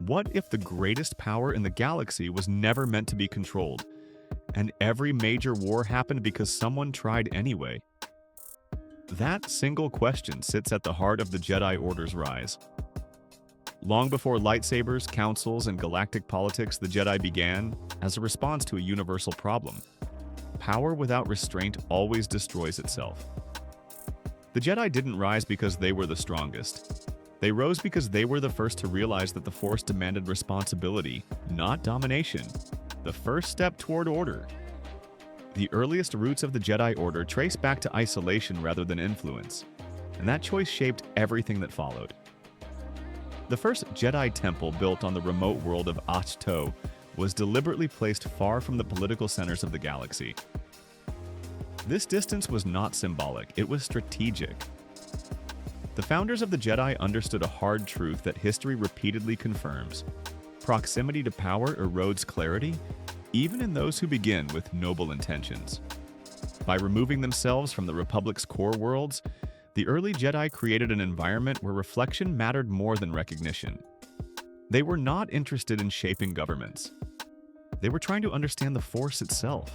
What if the greatest power in the galaxy was never meant to be controlled, and every major war happened because someone tried anyway? That single question sits at the heart of the Jedi Order's rise. Long before lightsabers, councils, and galactic politics, the Jedi began as a response to a universal problem. Power without restraint always destroys itself. The Jedi didn't rise because they were the strongest. They rose because they were the first to realize that the Force demanded responsibility, not domination. The first step toward order. The earliest roots of the Jedi Order trace back to isolation rather than influence, and that choice shaped everything that followed. The first Jedi temple built on the remote world of Ahch-To was deliberately placed far from the political centers of the galaxy. This distance was not symbolic, it was strategic. The founders of the Jedi understood a hard truth that history repeatedly confirms. Proximity to power erodes clarity, even in those who begin with noble intentions. By removing themselves from the Republic's core worlds, the early Jedi created an environment where reflection mattered more than recognition. They were not interested in shaping governments. They were trying to understand the Force itself.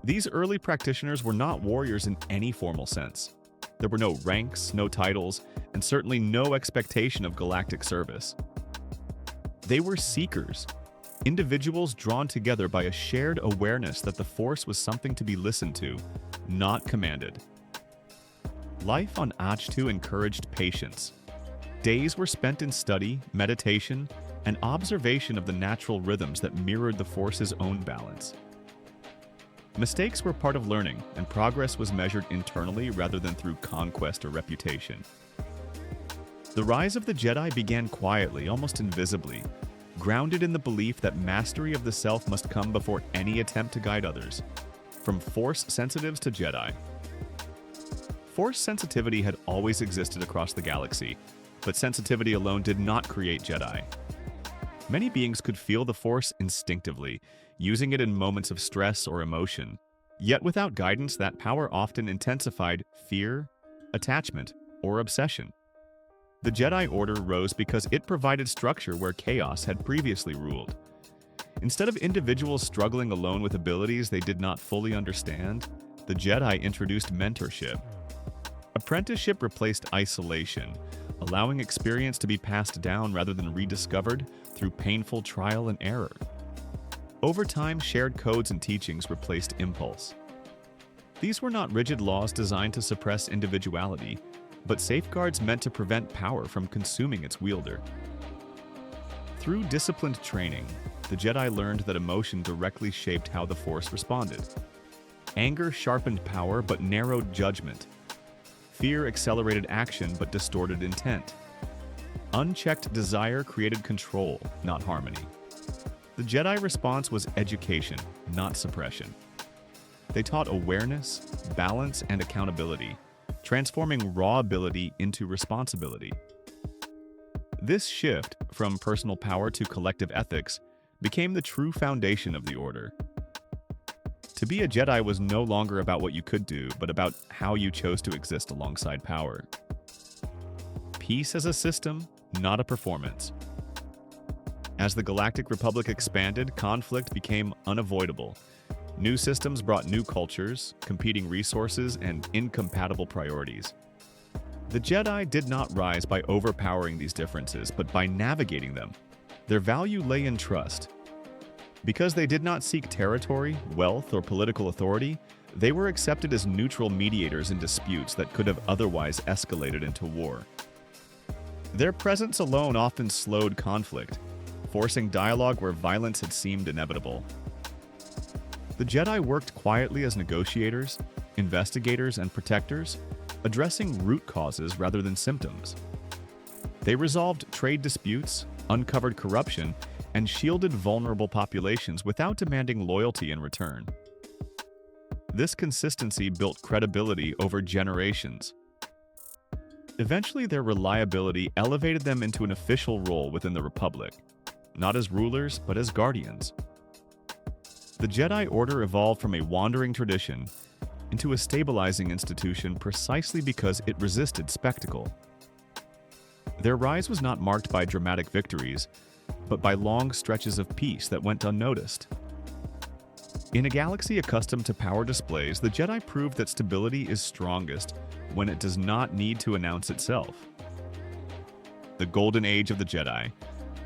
These early practitioners were not warriors in any formal sense. There were no ranks, no titles, and certainly no expectation of galactic service. They were seekers, individuals drawn together by a shared awareness that the Force was something to be listened to, not commanded. Life on Ahch-To encouraged patience. Days were spent in study, meditation, and observation of the natural rhythms that mirrored the Force's own balance. Mistakes were part of learning, and progress was measured internally rather than through conquest or reputation. The rise of the Jedi began quietly, almost invisibly, grounded in the belief that mastery of the self must come before any attempt to guide others, from Force sensitives to Jedi. Force sensitivity had always existed across the galaxy, but sensitivity alone did not create Jedi. Many beings could feel the Force instinctively, using it in moments of stress or emotion. Yet without guidance, that power often intensified fear, attachment, or obsession. The Jedi Order rose because it provided structure where chaos had previously ruled. Instead of individuals struggling alone with abilities they did not fully understand, the Jedi introduced mentorship. Apprenticeship replaced isolation, allowing experience to be passed down rather than rediscovered through painful trial and error. Over time, shared codes and teachings replaced impulse. These were not rigid laws designed to suppress individuality, but safeguards meant to prevent power from consuming its wielder. Through disciplined training, the Jedi learned that emotion directly shaped how the Force responded. Anger sharpened power but narrowed judgment. Fear accelerated action but distorted intent. Unchecked desire created control, not harmony. The Jedi response was education, not suppression. They taught awareness, balance, and accountability, transforming raw ability into responsibility. This shift, from personal power to collective ethics, became the true foundation of the Order. To be a Jedi was no longer about what you could do, but about how you chose to exist alongside power. Peace as a system, not a performance. As the Galactic Republic expanded, conflict became unavoidable. New systems brought new cultures, competing resources, and incompatible priorities. The Jedi did not rise by overpowering these differences, but by navigating them. Their value lay in trust. Because they did not seek territory, wealth, or political authority, they were accepted as neutral mediators in disputes that could have otherwise escalated into war. Their presence alone often slowed conflict, forcing dialogue where violence had seemed inevitable. The Jedi worked quietly as negotiators, investigators, and protectors, addressing root causes rather than symptoms. They resolved trade disputes, uncovered corruption, and shielded vulnerable populations without demanding loyalty in return. This consistency built credibility over generations. Eventually, their reliability elevated them into an official role within the Republic, not as rulers, but as guardians. The Jedi Order evolved from a wandering tradition into a stabilizing institution precisely because it resisted spectacle. Their rise was not marked by dramatic victories, but by long stretches of peace that went unnoticed. In a galaxy accustomed to power displays, the Jedi proved that stability is strongest when it does not need to announce itself. The Golden Age of the Jedi.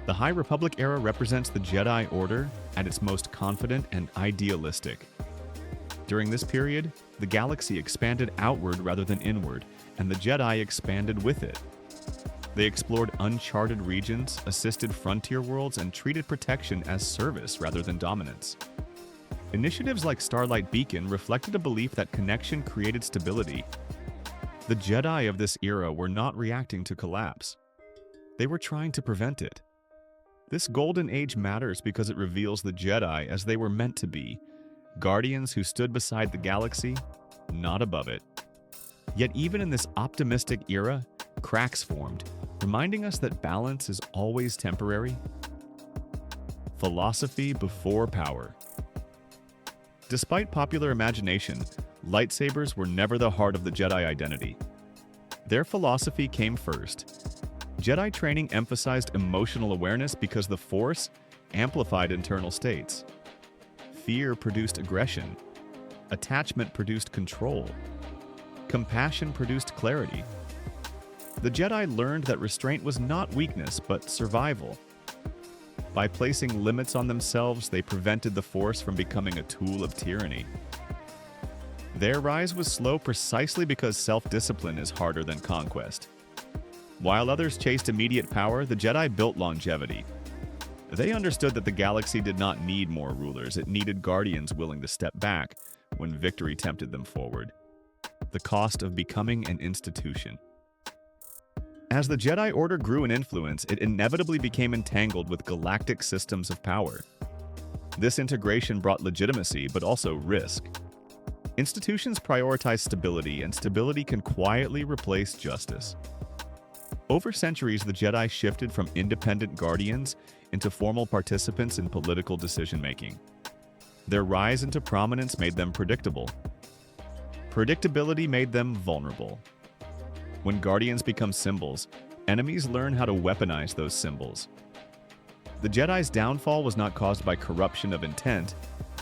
The High Republic era represents the Jedi Order at its most confident and idealistic. During this period, the galaxy expanded outward rather than inward, and the Jedi expanded with it. They explored uncharted regions, assisted frontier worlds, and treated protection as service rather than dominance. Initiatives like Starlight Beacon reflected a belief that connection created stability. The Jedi of this era were not reacting to collapse. They were trying to prevent it. This golden age matters because it reveals the Jedi as they were meant to be, guardians who stood beside the galaxy, not above it. Yet even in this optimistic era, cracks formed, reminding us that balance is always temporary. Philosophy before power. Despite popular imagination, lightsabers were never the heart of the Jedi identity. Their philosophy came first. Jedi training emphasized emotional awareness because the Force amplified internal states. Fear produced aggression. Attachment produced control. Compassion produced clarity. The Jedi learned that restraint was not weakness, but survival. By placing limits on themselves, they prevented the Force from becoming a tool of tyranny. Their rise was slow precisely because self-discipline is harder than conquest. While others chased immediate power, the Jedi built longevity. They understood that the galaxy did not need more rulers, it needed guardians willing to step back when victory tempted them forward. The cost of becoming an institution. As the Jedi Order grew in influence, it inevitably became entangled with galactic systems of power. This integration brought legitimacy, but also risk. Institutions prioritize stability, and stability can quietly replace justice. Over centuries, the Jedi shifted from independent guardians into formal participants in political decision-making. Their rise into prominence made them predictable. Predictability made them vulnerable. When guardians become symbols, enemies learn how to weaponize those symbols. The Jedi's downfall was not caused by corruption of intent,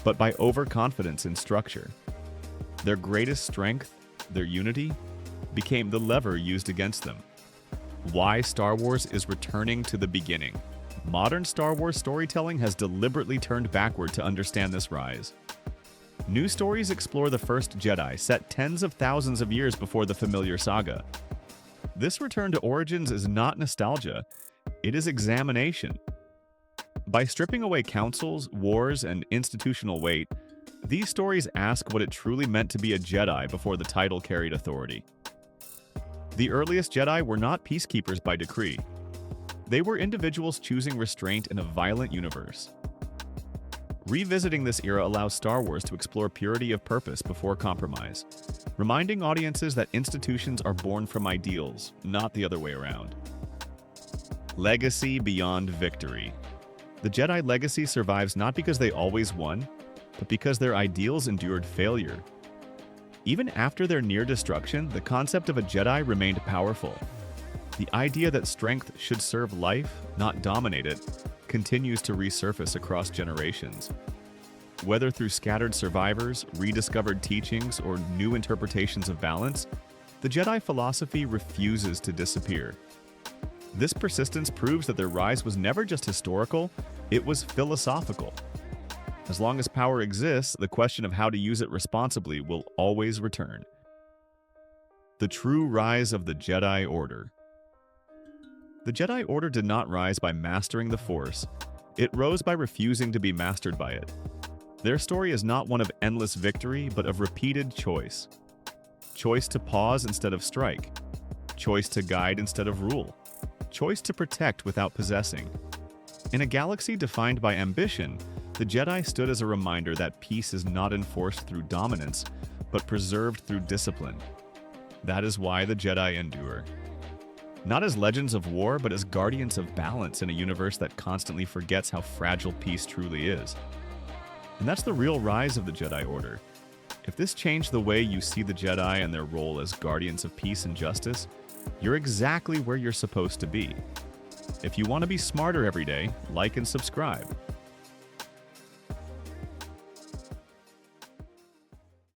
but by overconfidence in structure. Their greatest strength, their unity, became the lever used against them. Why Star Wars is returning to the beginning. Modern Star Wars storytelling has deliberately turned backward to understand this rise. New stories explore the first Jedi, set tens of thousands of years before the familiar saga. This return to origins is not nostalgia, it is examination. By stripping away councils, wars, and institutional weight, these stories ask what it truly meant to be a Jedi before the title carried authority. The earliest Jedi were not peacekeepers by decree. They were individuals choosing restraint in a violent universe. Revisiting this era allows Star Wars to explore purity of purpose before compromise, reminding audiences that institutions are born from ideals, not the other way around. Legacy beyond victory. The Jedi legacy survives not because they always won, but because their ideals endured failure. Even after their near destruction, the concept of a Jedi remained powerful. The idea that strength should serve life, not dominate it, continues to resurface across generations. Whether through scattered survivors, rediscovered teachings, or new interpretations of balance, the Jedi philosophy refuses to disappear. This persistence proves that their rise was never just historical, it was philosophical. As long as power exists, the question of how to use it responsibly will always return. The true rise of the Jedi Order. The Jedi Order did not rise by mastering the Force. It rose by refusing to be mastered by it. Their story is not one of endless victory, but of repeated choice. Choice to pause instead of strike. Choice to guide instead of rule. Choice to protect without possessing. In a galaxy defined by ambition, the Jedi stood as a reminder that peace is not enforced through dominance, but preserved through discipline. That is why the Jedi endure. Not as legends of war, but as guardians of balance in a universe that constantly forgets how fragile peace truly is. And that's the real rise of the Jedi Order. If this changed the way you see the Jedi and their role as guardians of peace and justice, you're exactly where you're supposed to be. If you want to be smarter every day, like and subscribe.